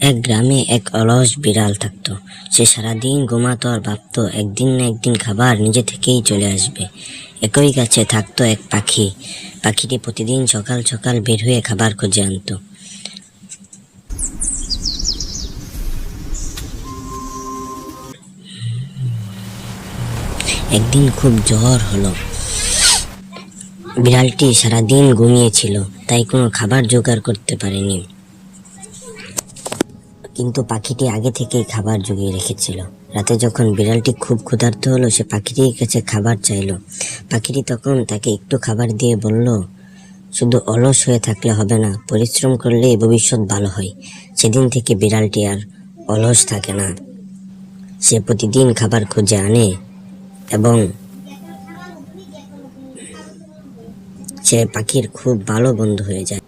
এক গ্রামে এক অলস বিড়াল থাকতো। সে সারাদিন ঘুমাতো আর ভাবতো একদিন না একদিন খাবার নিজে থেকেই চলে আসবে। একই গাছে থাকতো এক পাখি। পাখিটি প্রতিদিন সকাল সকাল বের হয়ে খাবার খুঁজে আনতো। একদিন খুব জ্বর হলো। বিড়ালটি সারাদিন ঘুমিয়েছিল, তাই কোনো খাবার জোগাড় করতে পারেনি। কিন্তু পাখিটি আগে থেকেই খাবার জুগিয়ে রেখেছিল। রাতে যখন বিড়ালটি খুব ক্ষুধার্ত হলো, সে পাখিটির কাছে খাবার চাইলো। পাখিটি তখন তাকে একটু খাবার দিয়ে বলল, শুধু অলস হয়ে থাকলে হবে না, পরিশ্রম করলেই ভবিষ্যৎ ভালো হয়। সেদিন থেকে বিড়ালটি আর অলস থাকে না। সে প্রতিদিন খাবার খুঁজে আনে এবং সে পাখির খুব ভালো বন্ধু হয়ে যায়।